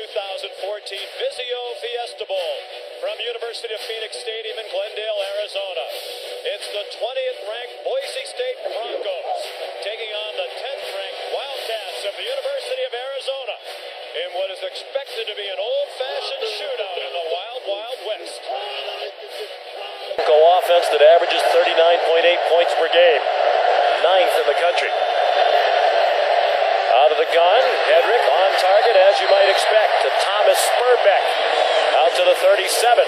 2014 Vizio Fiesta Bowl from University of Phoenix Stadium in Glendale, Arizona. It's the 20th ranked Boise State Broncos taking on the 10th ranked Wildcats of the University of Arizona in what is expected to be an old-fashioned shootout in the Wild Wild West. Bronco offense that averages 39.8 points per game, 9th in the country. Out of the gun, Hedrick on target, as you might expect, to Thomas Spurbeck. Out to the 37.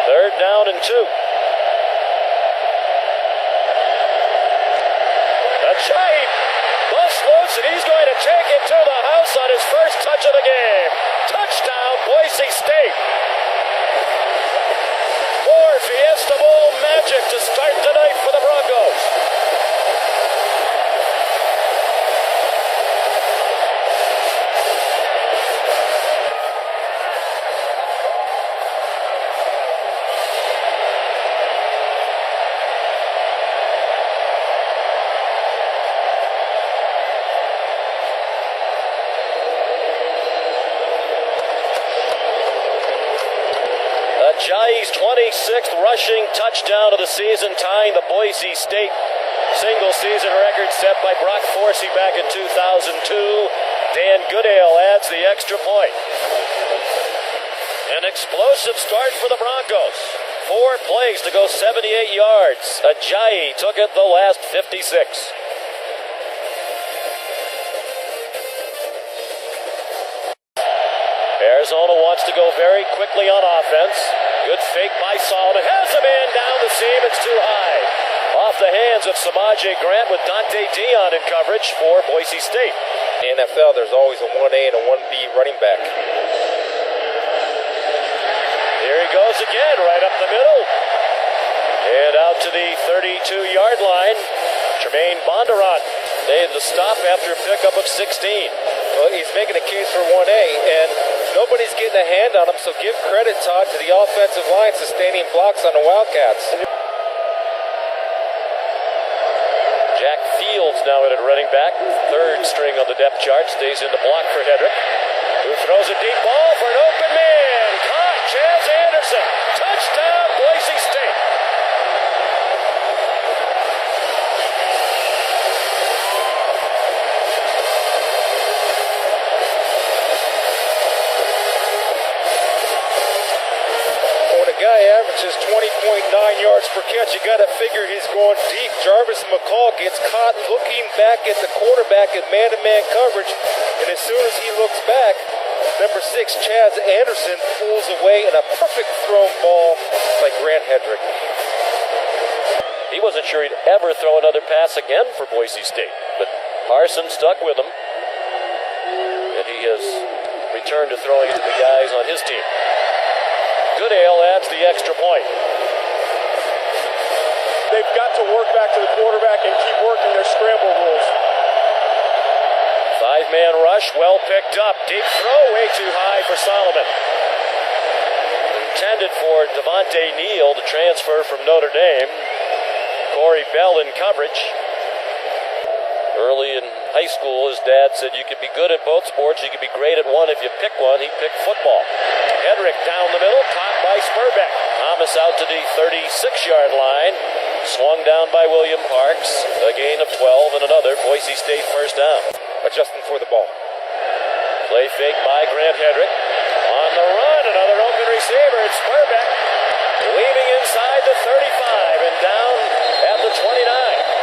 Third down and 2. Ajayi busts loose, and he's going to take it to the house on his first touch of the game. Touchdown, Boise State. More Fiesta Bowl magic to start tonight for the Broncos. Ajayi's 26th rushing touchdown of the season, tying the Boise State single-season record set by Brock Forsey back in 2002. Dan Goodale adds the extra point. An explosive start for the Broncos. 4 plays to go 78 yards. Ajayi took it the last 56. Arizona wants to go very quickly on offense. Good fake by Solomon. Has a man down the seam. It's too high. Off the hands of Samaje Grant with Dante Dion in coverage for Boise State. In the NFL, there's always a 1A and a 1B running back. Here he goes again, right up the middle. And out to the 32-yard line. Tremaine Bondurant made the stop after a pickup of 16. Well, he's making a case for 1A, and nobody's getting a hand on him, so give credit, Todd, to the offensive line sustaining blocks on the Wildcats. Jack Fields now at running back, third string on the depth chart, stays in the block for Hedrick, who throws a deep ball for an open man. Caught, Chaz Anderson. Touchdown, Boise State. Averages 20.9 yards per catch. You got to figure he's going deep. Jarvis McCall gets caught looking back at the quarterback in man-to-man coverage, and as soon as he looks back, number 6, Chaz Anderson, pulls away in a perfect thrown ball by Grant Hedrick. He wasn't sure he'd ever throw another pass again for Boise State, but Parson stuck with him, and he has returned to throwing it to the guys on his team. Goodale adds the extra point. They've got to work back to the quarterback and keep working their scramble rules. 5-man rush, well picked up. Deep throw, way too high for Solomon. Intended for Devontae Neal, the transfer from Notre Dame. Corey Bell in coverage. Early in high school, his dad said you could be good at both sports, you could be great at one if you pick one. He picked football. Hedrick down the middle, caught by Spurbeck. Thomas out to the 36-yard line. Swung down by William Parks. A gain of 12 and another Boise State first down. Adjusting for the ball. Play fake by Grant Hedrick. On the run, another open receiver. It's Spurbeck. Weaving inside the 35 and down at the 29.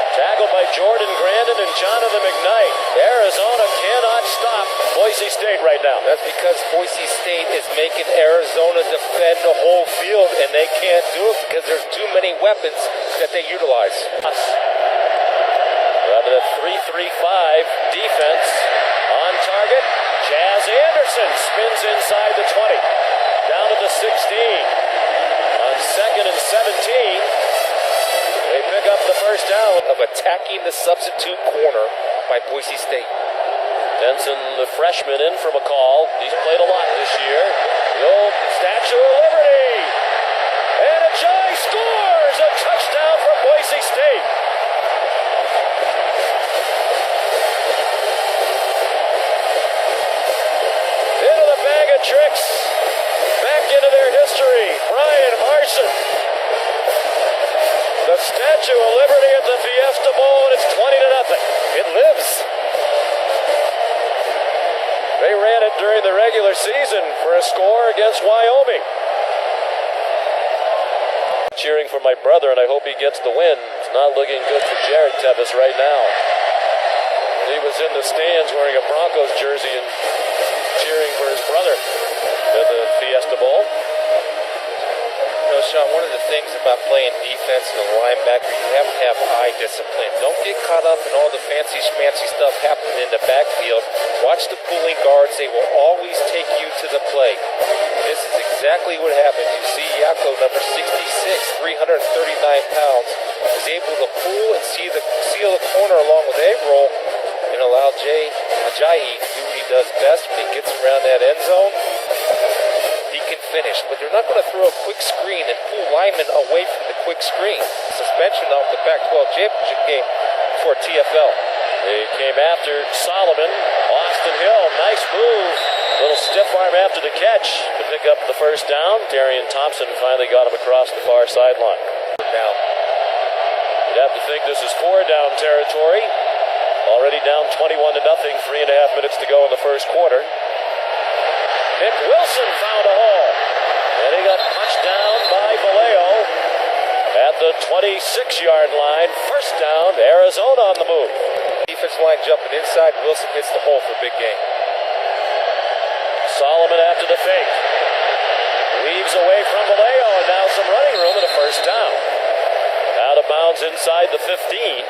Tackled by Jordan Grandin and Jonathan McKnight. Arizona cannot stop Boise State right now. That's because Boise State is making Arizona defend the whole field, and they can't do it because there's too many weapons that they utilize. Rather than 3-3-5 defense on target. Chaz Anderson spins inside the 20. Down to the 16. On 2nd and 17. They pick up the first down of attacking the substitute corner by Boise State. Denson, the freshman, in from a call. He's played a lot this year. The old Statue of Liberty. And Ajayi scores a touchdown for Boise State. Eccentrics back into their history. Brian Harson. The Statue of Liberty at the Fiesta Bowl, and it's 20-0. It lives. They ran it during the regular season for a score against Wyoming. Cheering for my brother, and I hope he gets the win. It's not looking good for Jared Tevis right now. He was in the stands wearing a Broncos jersey and cheering for his brother at the Fiesta Bowl. You know, Sean, one of the things about playing defense and a linebacker, you have to have eye discipline. Don't get caught up in all the fancy schmancy stuff happening in the backfield. Watch the pulling guards. They will always take you to the play. This is exactly what happened. You see Yako, number 66, 339 pounds, is able to pull and seal the corner along with Averill and allow Ajayi to do what he does best when he gets around that end zone. He can finish, but they're not going to throw a quick screen and pull linemen away from the quick screen. Suspension off the Pac-12 championship game for TFL. They came after Solomon. Austin Hill, nice move. Little stiff arm after the catch to pick up the first down. Darian Thompson finally got him across the far sideline. Now, you'd have to think this is 4-down territory. Already down 21-0, 3.5 minutes to go in the first quarter. Nick Wilson found a hole, and he got punched down by Vallejo at the 26-yard line. First down, Arizona on the move. Defensive line jumping inside. Wilson hits the hole for a big game. Solomon after the fake. Weaves away from Vallejo, and now some running room and a first down. Out of bounds inside the 15.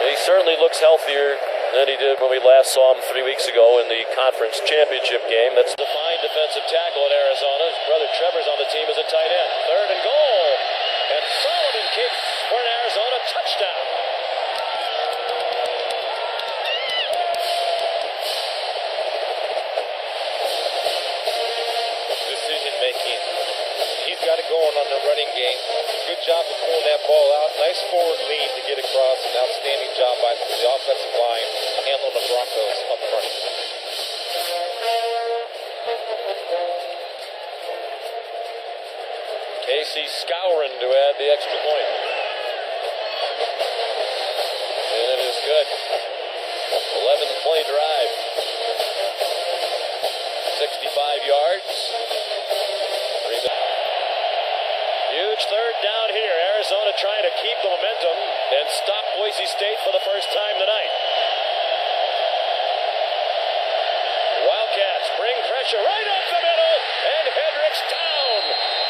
He certainly looks healthier than he did when we last saw him 3 weeks ago in the conference championship game. That's the fine defensive tackle at Arizona. His brother Trevor's on the team as a tight end. Third and goal. And Solomon kicks for an Arizona touchdown. Decision making. He's got it going on the running game. Good job of pulling that ball out. Nice forward lean to get across. An outstanding job by the offensive line handling the Broncos up front. Casey Scourin to add the extra point. And it is good. 11-play drive. 65 yards. Huge third down here. Arizona trying to keep the momentum and stop Boise State for the first time tonight. Wildcats bring pressure right up the middle, and Hendricks down.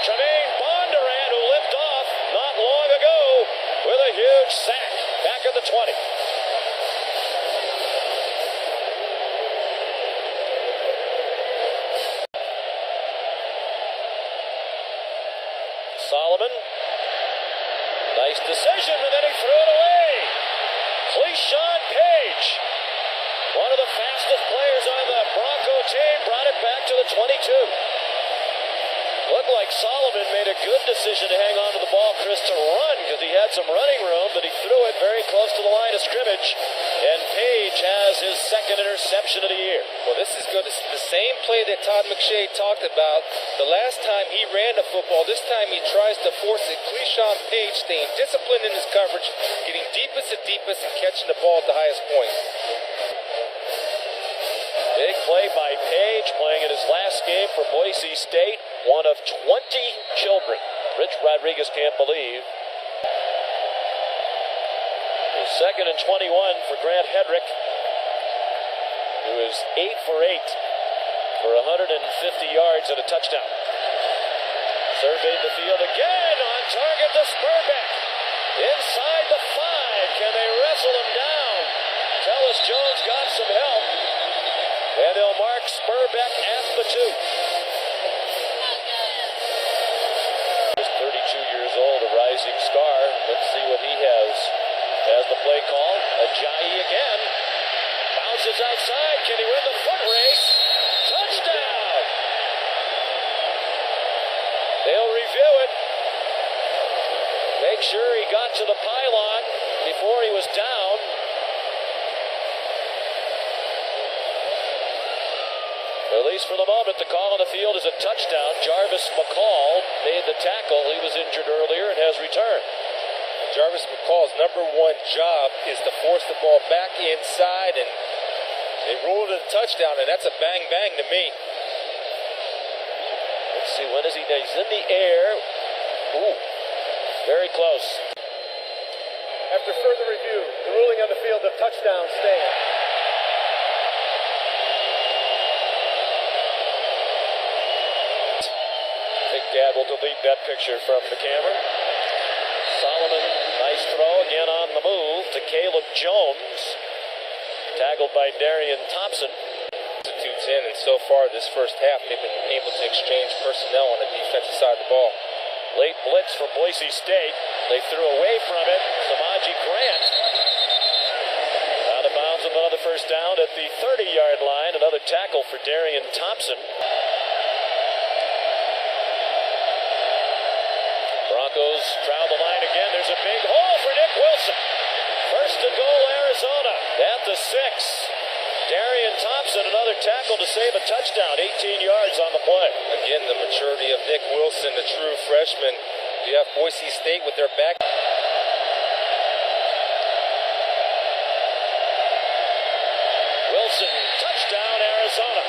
Tremaine Bondurant, who limped off not long ago, with a huge sack back at the 20. Solomon, nice decision, and then he threw it away. Cleishon Page, one of the fastest players on the Bronco team, brought it back to the 22. Looked like Solomon made a good decision to hang on to the ball, Chris, to run, because he had some running room, but he threw it very close to the line of scrimmage, and Page has his second interception of the year. Well, this is good. This is the same play that Todd McShay talked about. The last time he ran the football, this time he tries to force it. Cleishon Page staying disciplined in his coverage, getting deepest and deepest, and catching the ball at the highest point. Big play by Page, playing in his last game for Boise State. One of 20 children. Rich Rodriguez can't believe. Second and 21 for Grant Hedrick, who is 8 for 8 for 150 yards and a touchdown. Surveyed the field again, on target to Spurbeck. Inside the 5, can they wrestle him down? Tellis Jones got some help, and they'll mark Spurbeck at the 2. He's 32 years old, a rising star. Let's see what he has. As the play call, Ajayi again. Bounces outside. Can he win the foot race? Touchdown! They'll review it. Make sure he got to the pylon before he was down. At least for the moment, the call on the field is a touchdown. Jarvis McCall made the tackle. He was injured earlier and has returned. Jarvis McCall's #1 job is to force the ball back inside, and they ruled it a touchdown, and that's a bang-bang to me. Let's see, when is he? He's in the air. Ooh, very close. After further review, the ruling on the field of touchdown stands. I think Dad will delete that picture from the camera. Solomon, nice throw, again on the move to Caleb Jones. Tackled by Darian Thompson. Substitutes in, and so far this first half, they've been able to exchange personnel on the defensive side of the ball. Late blitz from Boise State. They threw away from it. Samaji Grant. Out of bounds with another first down at the 30-yard line. Another tackle for Darian Thompson. Broncos crowd the line again. There's a big hole for Nick Wilson. First and goal, Arizona at the 6. Darian Thompson, another tackle to save a touchdown. 18 yards on the play. Again, the maturity of Nick Wilson, the true freshman. You have Boise State with their back. Wilson, touchdown, Arizona.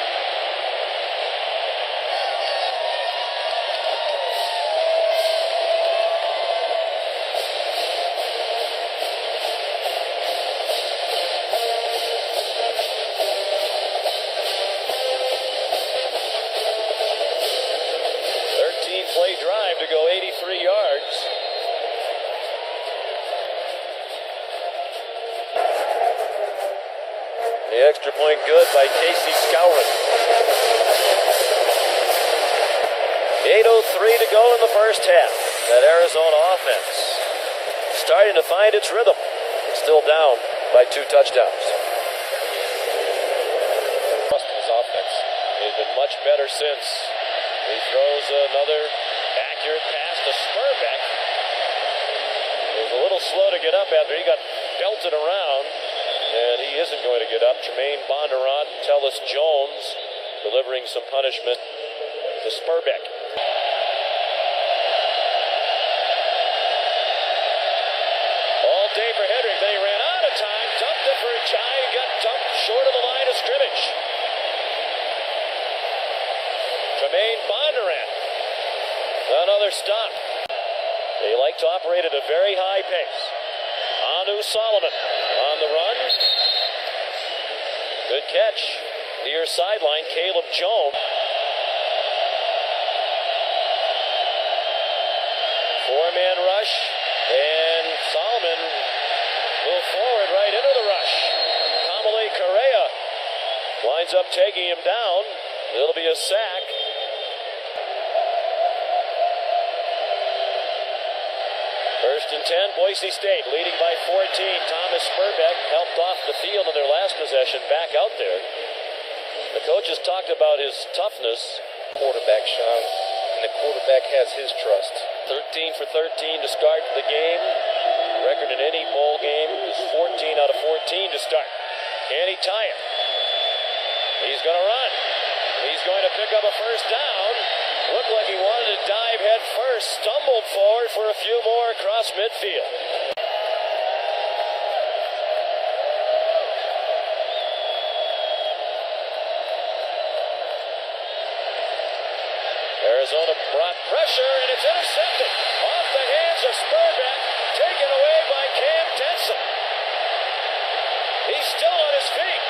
Play drive to go 83 yards. The extra point good by Casey Scourin. 8:03 to go in the first half. That Arizona offense starting to find its rhythm. Still down by 2 touchdowns. His offense. They've been much better since. He throws another accurate pass to Spurbeck. He was a little slow to get up after he got belted around, and he isn't going to get up. Tremaine Bondurant and Tellis Jones delivering some punishment to Spurbeck. All day for Hedrick. Then he ran out of time, dumped it for a try, and got dumped short of the line of scrimmage. Tremaine Bondurant, another stop. They like to operate at a very high pace. Anu Solomon on the run. Good catch. Near sideline, Caleb Jones. 4-man rush, and Solomon moved forward right into the rush. Kamale Correa winds up taking him down. It'll be a sack. First and 10, Boise State leading by 14. Thomas Spurbeck helped off the field in their last possession, back out there. The coaches talked about his toughness. Quarterback, Sean, and the quarterback has his trust. 13 for 13 to start the game. Record in any bowl game is 14 out of 14 to start. Can he tie it? He's going to run. He's going to pick up a first down. Looked like he wanted to dive head first. Stumbled forward for a few more across midfield. Arizona brought pressure, and it's intercepted. Off the hands of Spurbeck. Taken away by Cam Denson. He's still on his feet.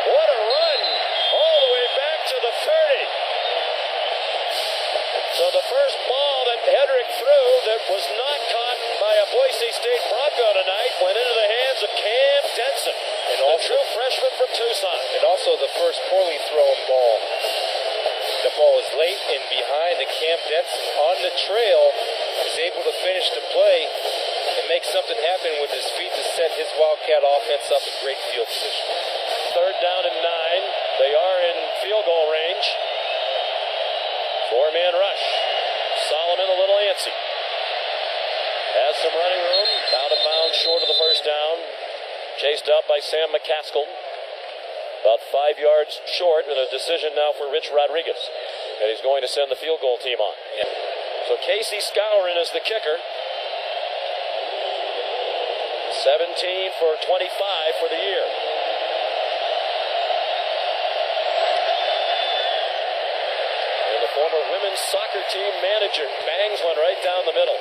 What a run. All the way back to the 30. So the first ball that Hedrick threw that was not caught by a Boise State Bronco tonight went into the hands of Cam Denson, and the true freshman from Tucson. And also the first poorly thrown ball. The ball was late and behind, and Cam Denson on the trail was able to finish the play and make something happen with his feet to set his Wildcat offense up in great field position. Third down and 9. They are in field goal range. 4-man rush. Solomon a little antsy. Has some running room. Out of bounds short of the first down. Chased out by Sam McCaskill. About 5 yards short, and a decision now for Rich Rodriguez. And he's going to send the field goal team on. Yeah. So Casey Scourin is the kicker. 17 for 25 for the year. And the former women's soccer team manager bangs one right down the middle.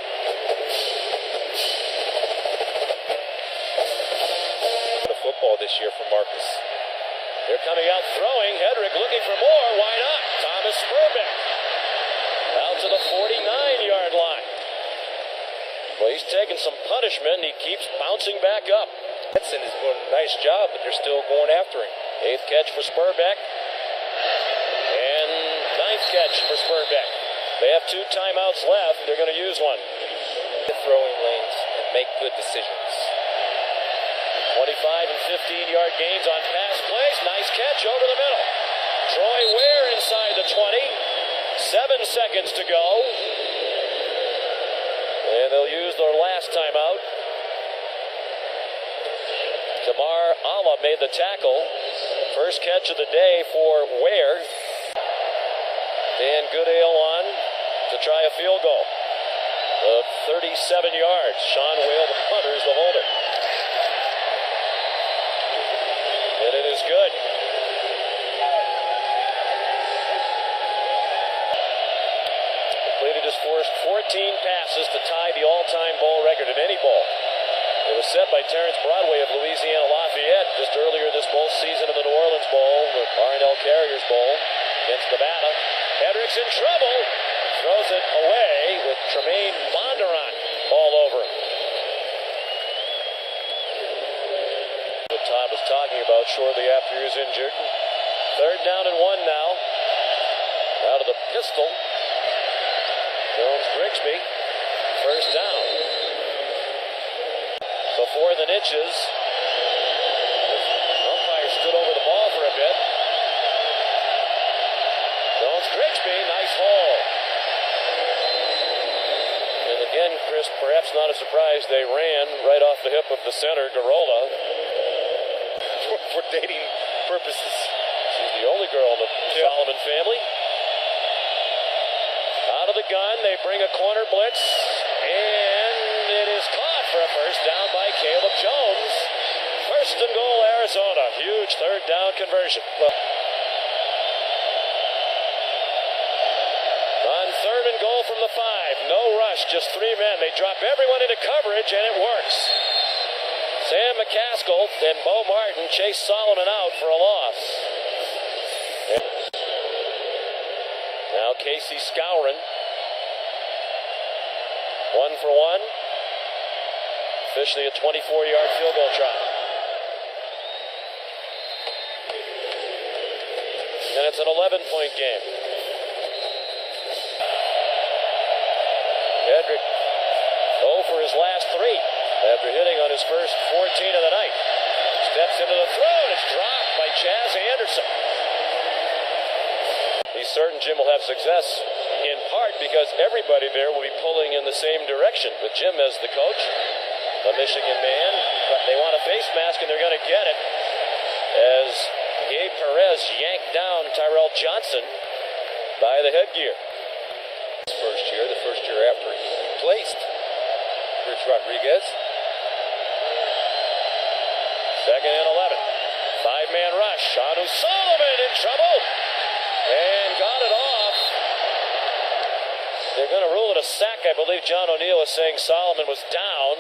The football this year for Marcus. They're coming out throwing. Hedrick looking for more. Why not? Thomas Spurbeck out to the 49-yard line. Well, he's taking some punishment. He keeps bouncing back up. Henson is doing a nice job, but they're still going after him. 8th catch for Spurbeck. And 9th catch for Spurbeck. They have 2 timeouts left. They're going to use one. The throwing lanes and make good decisions. 25 and 15-yard gains on pass plays. Nice catch over the middle. Troy Ware inside the 20. 7 seconds to go. And they'll use their last timeout. Tamar Allah made the tackle. First catch of the day for Ware. Dan Goodale on to try a field goal of 37 yards. Sean Whale, the punter, is the holder. And it is good. Completed his first 14 passes to tie the all-time bowl record in any bowl. It was set by Terrence Broadway of Louisiana Lafayette just earlier this bowl season in the New Orleans Bowl, the R&L Carriers Bowl against Nevada. Hedrick's in trouble. Throws it away with Tremaine Bondurant all over him. What Todd was talking about shortly after he was injured. 3rd down and 1 now. Out of the pistol. Jones Grigsby. First down. Before the niches. The umpire stood over the ball for a bit. Jones Grigsby, nice haul. And again, Chris, perhaps not a surprise, they ran right off the hip of the center, Garola. For dating purposes. She's the only girl in the Solomon family. Out of the gun, they bring a corner blitz, and it is caught for a first down by Caleb Jones. 1st and goal, Arizona. Huge 3rd down conversion. On 3rd and goal from the 5. No rush, just 3 men. They drop everyone into coverage, and it works. Sam McCaskill and Bo Martin chase Solomon out for a loss. Now Casey Scourin. 1 for 1. Officially a 24-yard field goal try. And it's an 11-point game. Hedrick 0 for his last 3 after hitting on his first 14 of the night. Steps into the throw, and it's dropped by Chaz Anderson. He's certain Jim will have success, in part because everybody there will be pulling in the same direction. With Jim as the coach, the Michigan man, but they want a face mask, and they're going to get it as Gabe Perez yanked down Tyrell Johnson by the headgear. The first year after he replaced Rich Rodriguez. 2nd and 11. 5-man rush. Shanu Solomon in trouble. And got it off. They're going to rule it a sack. I believe John O'Neill is saying Solomon was down.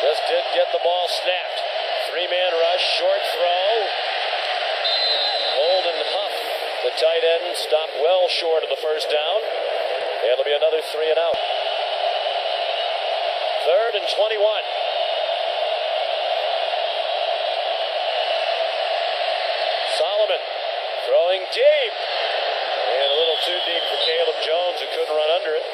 Just did get the ball snapped. 3-man rush. Short throw. Holden Huff, the tight end, stopped well short of the first down. It'll be another 3 and out. 3rd and 21. Solomon throwing deep. And a little too deep for Caleb Jones, who couldn't run under it.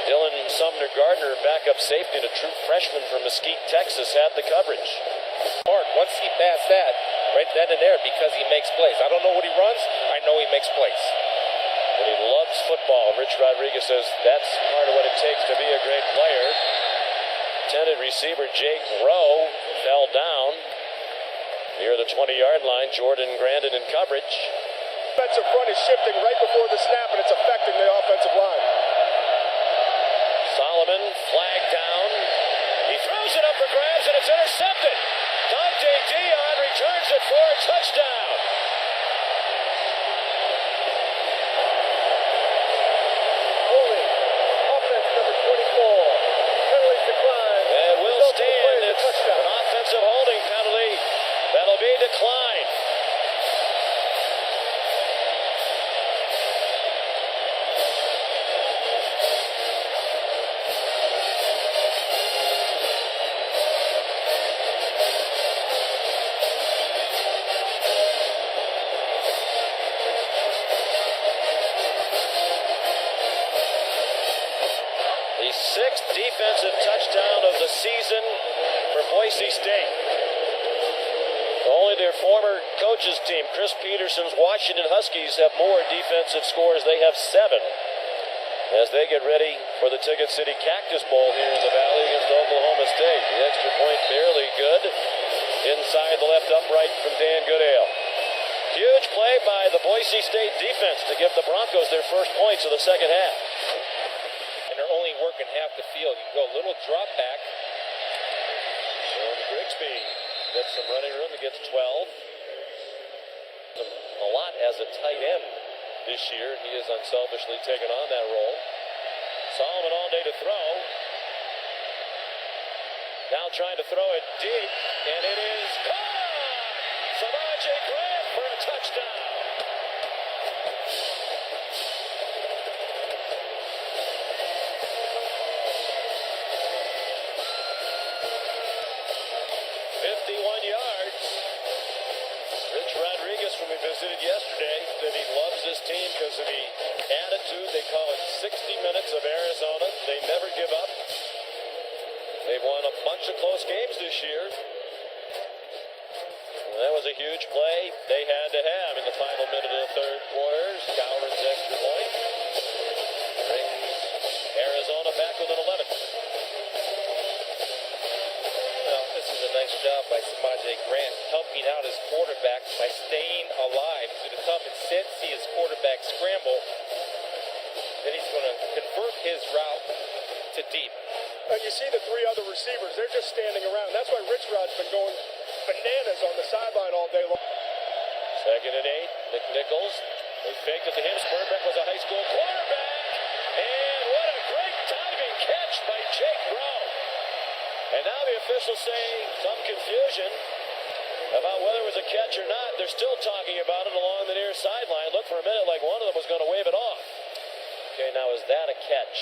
Dylan Sumner Gardner, backup safety and a true freshman from Mesquite, Texas, had the coverage. Mark, once he passed that, right then and there, because he makes plays. I don't know what he runs. I know he makes plays. But he loves football. Rich Rodriguez says that's part of what it takes to be a great player. Intended receiver Jake Rowe fell down near the 20-yard line. Jordan Grandin in coverage. Defensive front is shifting right before the snap, and it's affecting the offensive line. Solomon flagged down. He throws it up for grabs, and it's intercepted. Dante Dion returns it for a touchdown. Holding. Offense number 24. Penalties declined. And will stand. It's It's an offensive holding penalty. That'll be declined. The sixth defensive touchdown of the season for Boise State. Only their former coach's team, Chris Peterson's Washington Huskies, have more defensive scores. They have 7 as they get ready for the Ticket City Cactus Bowl here in the Valley against Oklahoma State. The extra point barely good. Inside the left upright from Dan Goodale. Huge play by the Boise State defense to give the Broncos their first points of the second half. And they're only working half the field. You can go a little drop back. And Grigsby gets some running room. He gets 12. A lot as a tight end this year. He has unselfishly taken on that role. Solomon all day to throw. Now trying to throw it deep. And it is caught! Samaje Grant for a touchdown. Rich Rodriguez, when we visited yesterday, said he loves this team because of the attitude. They call it 60 minutes of Arizona. They never give up. They've won a bunch of close games this year. And that was a huge play they had to have in the final minute of the third quarter. Coward's extra point brings Arizona back within 11. This is a nice job by Samaje Grant helping out his quarterback by staying alive. He's going to come and sit, see his quarterback scramble. Then he's going to convert his route to deep. You see the 3 other receivers. They're just standing around. That's why Rich Rod's been going bananas on the sideline all day long. Second and 8. Nick Nichols. They faked it to him. Spurbeck was a high school quarterback. And what a great diving catch by Jake Rowe. And now the officials say some confusion about whether it was a catch or not. They're still talking about it along the near sideline. Looked for a minute like one of them was going to wave it off. Okay, now is that a catch?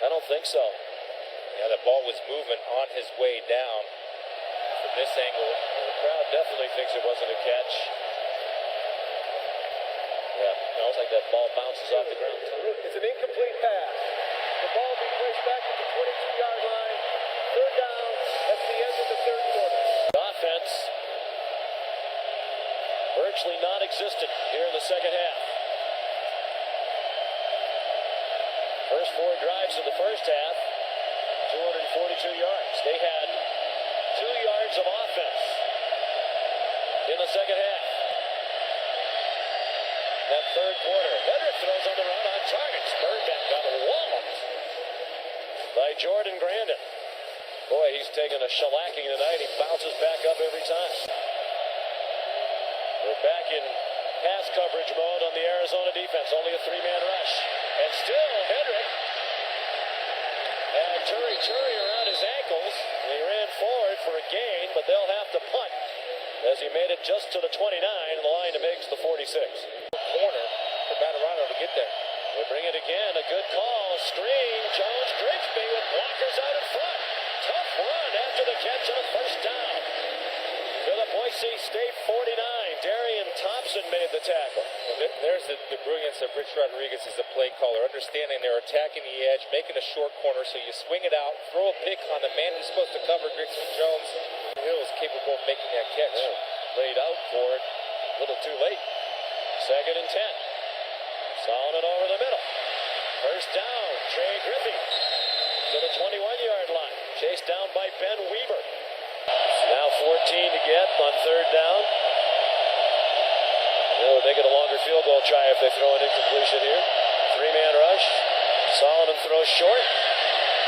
I don't think so. Yeah, the ball was moving on his way down from this angle. The crowd definitely thinks it wasn't a catch. Yeah, looks like that ball bounces off the ground. It's an incomplete pass. The ball will be placed back at the 22-yard line. Third down. That's the end of the third quarter. Offense virtually non-existent here in the second half. First 4 drives of the first half, 242 yards. They had 2 yards of offense in the second half. That third quarter, Hendrick throws on the run on target. Spurbeck got walloped by Jordan Grandin. Boy, he's taking a shellacking tonight. He bounces back up every time. We're back in pass coverage mode on the Arizona defense. Only a 3-man rush. And still, Hendrick had Turi around his ankles. And he ran forward for a gain, but they'll have to punt as he made it just to the 29, and the line to makes the 46. Corner for Matarano to get there. They bring it again. A good call. Screen. Jones Grigsby with blockers out in front. Tough run after the catch on first down. To the Boise State 49. Darian Thompson made the tackle. There's the brilliance of Rich Rodriguez as a play caller. Understanding they're attacking the edge, making a short corner, so you swing it out, throw a pick on the man who's supposed to cover. Grigsby Jones Hill is capable of making that catch. Yeah, laid out for it. A little too late. Second and 10. Solomon over the middle. First down. Trey Griffey to the 21-yard line. Chased down by Ben Weaver. Now 14 to get on third down. They get a longer field goal try if they throw an incompletion here. Three-man rush. Solomon throws short.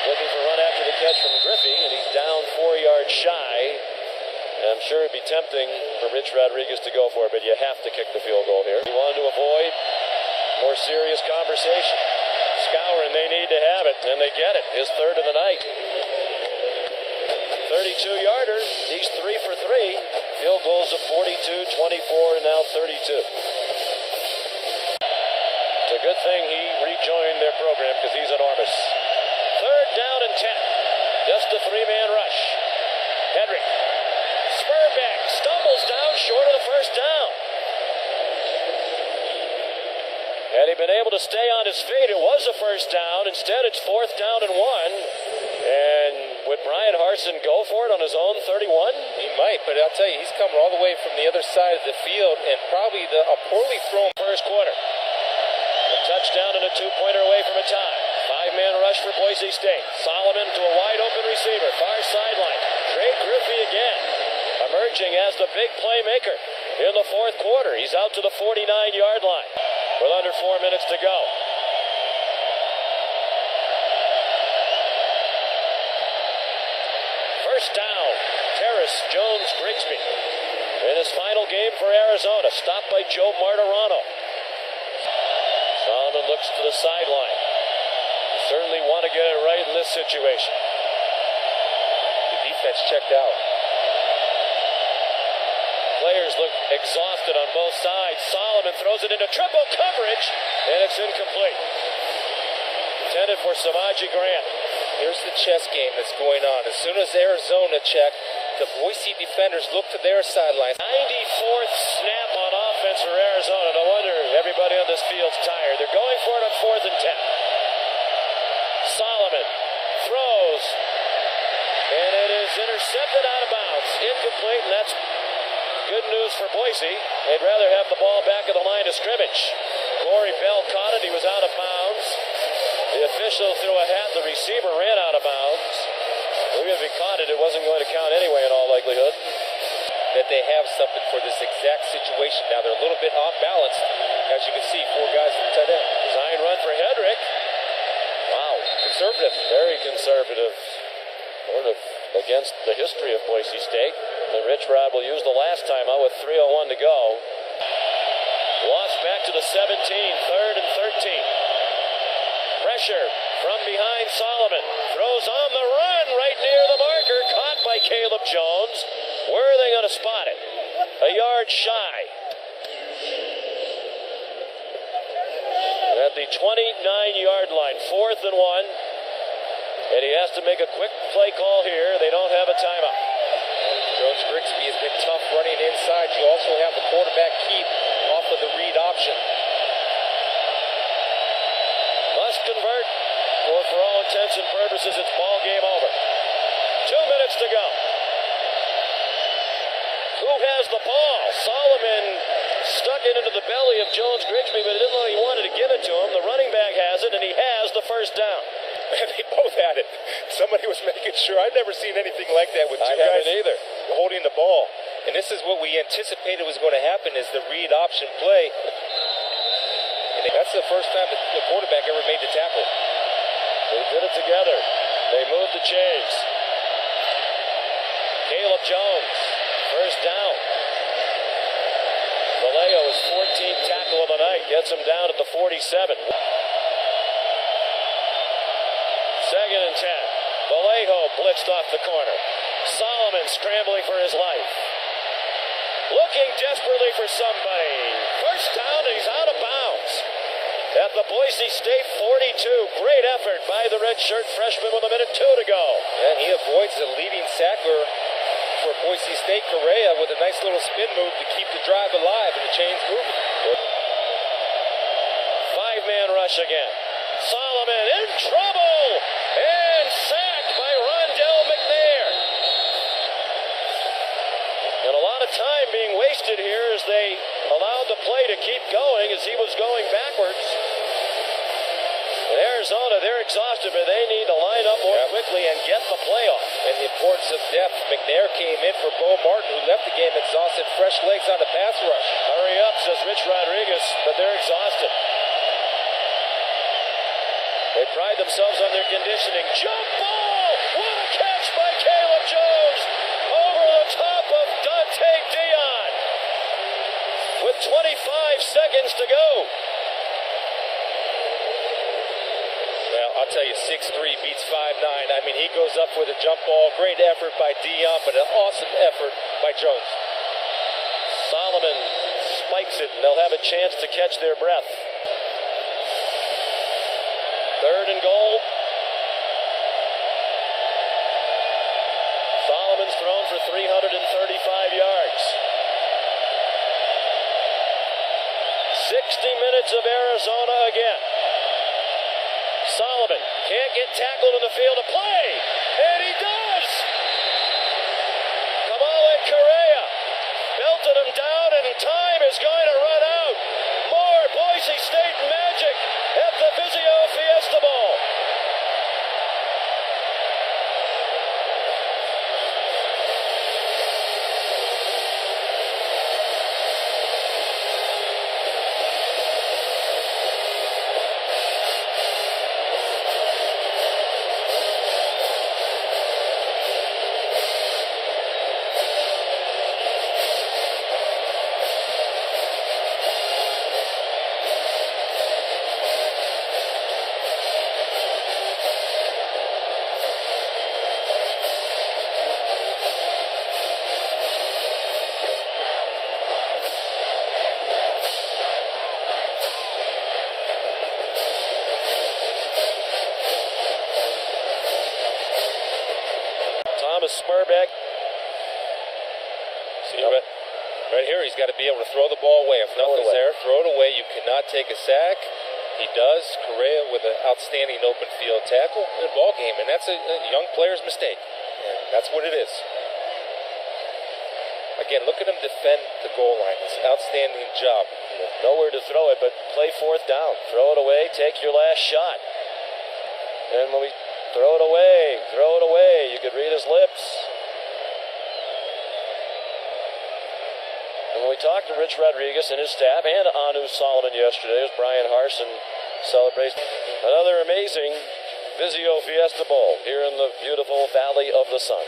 Looking for run after the catch from Griffey, and he's down 4 yards shy. And I'm sure it'd be tempting for Rich Rodriguez to go for it, but you have to kick the field goal here. He wanted to avoid more serious conversation. Scouring, they need to have it, and they get it. His third of the night. 32-yarder. He's 3 for 3. Field goals of 42, 24, and now 32. It's a good thing he rejoined their program because he's enormous. Third down and 10. Just a three-man rush. Hedrick. Spur back. Stumbles down short of the first down. Had he been able to stay on his feet, it was a first down. Instead, it's fourth down and 1. And would Brian Harsin go for it on his own 31? He might, but I'll tell you, he's coming all the way from the other side of the field, and probably a poorly thrown first quarter. A touchdown and a two-pointer away from a tie. Five-man rush for Boise State. Solomon to a wide-open receiver. Far sideline. Trey Griffey again. Emerging as the big playmaker in the fourth quarter. He's out to the 49-yard line with under 4 minutes to go. First down. Terrace, Jones, Grigsby. In his final game for Arizona. Stopped by Joe Martirano. Solomon looks to the sideline. Certainly want to get it right in this situation. The defense checked out. Players look exhausted on both sides. Solomon throws it into triple coverage, and it's incomplete. Intended for Samaje Grant. Here's the chess game that's going on. As soon as Arizona checked, the Boise defenders look to their sidelines. 94th snap on offense for Arizona. No wonder everybody on this field's tired. They're going for it on 4th and 10. Solomon throws, and it is intercepted out of bounds. Incomplete, and that's good news for Boise. They'd rather have the ball back at the line of scrimmage. Corey Bell caught it. He was out of bounds. The official threw a hat. The receiver ran out of bounds. Even if he caught it, it wasn't going to count anyway in all likelihood. That they have something for this exact situation. Now they're a little bit off balance. As you can see, 4 guys at the tight end. Design run for Hedrick. Wow, conservative. Very conservative. Sort of against the history of Boise State. The Rich Rod will use the last time out with 3:01 to go. Lost back to the 17, 3rd and 13. Pressure from behind Solomon. Throws on the run right near the marker. Caught by Caleb Jones. Where are they going to spot it? A yard shy. At the 29-yard line, 4th and 1. And he has to make a quick play call here. They don't have a timeout. Jones Grigsby has been tough running inside. You also have the quarterback keep off of the read option. Must convert, or for all intents and purposes, it's ball game over. 2 minutes to go. Who has the ball? Solomon stuck it into the belly of Jones Grigsby, but it didn't look like he wanted to give it to him. The running back has it, and he has the first down. They both had it. Somebody was making sure. I've never seen anything like that with two guys either holding the ball. And this is what we anticipated was going to happen is the read option play. And that's the first time that the quarterback ever made the tackle. They did it together. They moved the chains. Caleb Jones, first down. Vallejo, his 14th tackle of the night, gets him down at the 47. 2nd and 10. Vallejo blitzed off the corner. Solomon scrambling for his life. Looking desperately for somebody. First down, and he's out of bounds. At the Boise State 42. Great effort by the redshirt freshman with 1:02 to go. And he avoids the leading sacker for Boise State, Correa, with a nice little spin move to keep the drive alive and the chains moving. 5-man rush again. Solomon in trouble and sacked by Rondell McNair. And a lot of time being wasted here as they allowed the play to keep going as he was going backwards. In Arizona, they're exhausted, but they need to line up more quickly and get the playoff. And the importance of depth. McNair came in for Bo Martin, who left the game exhausted, fresh legs on the pass rush. Hurry up, says Rich Rodriguez, but they're exhausted. They pride themselves on their conditioning. Jump ball! What a catch by Caleb Jones! Over the top of Dante Dion. With 25 seconds to go. Well, I'll tell you, 6'3" beats 5'9". I mean, he goes up with a jump ball. Great effort by Dion, but an awesome effort by Jones. Solomon spikes it, and they'll have a chance to catch their breath. 3rd and goal. Solomon's thrown for 335 yards. 60 minutes of Arizona again. Solomon can't get tackled in the field of play, and he does! Kamale Correa belted him down, and time is going to run out. More Boise State magic at the Vizio Fiesta Bowl. Spurbeck. See, right here, he's got to be able to throw the ball away. If nothing's there, throw it away. You cannot take a sack. He does. Correa with an outstanding open field tackle. Good ball game, and that's a young player's mistake. And that's what it is. Again, look at him defend the goal line. It's an outstanding job. Nowhere to throw it, but play 4th down. Throw it away, take your last shot. And when we throw it away. You could read his lips. And when we talked to Rich Rodriguez and his staff and Anu Solomon yesterday, as Brian Harson celebrates another amazing Vizio Fiesta Bowl here in the beautiful Valley of the Sun.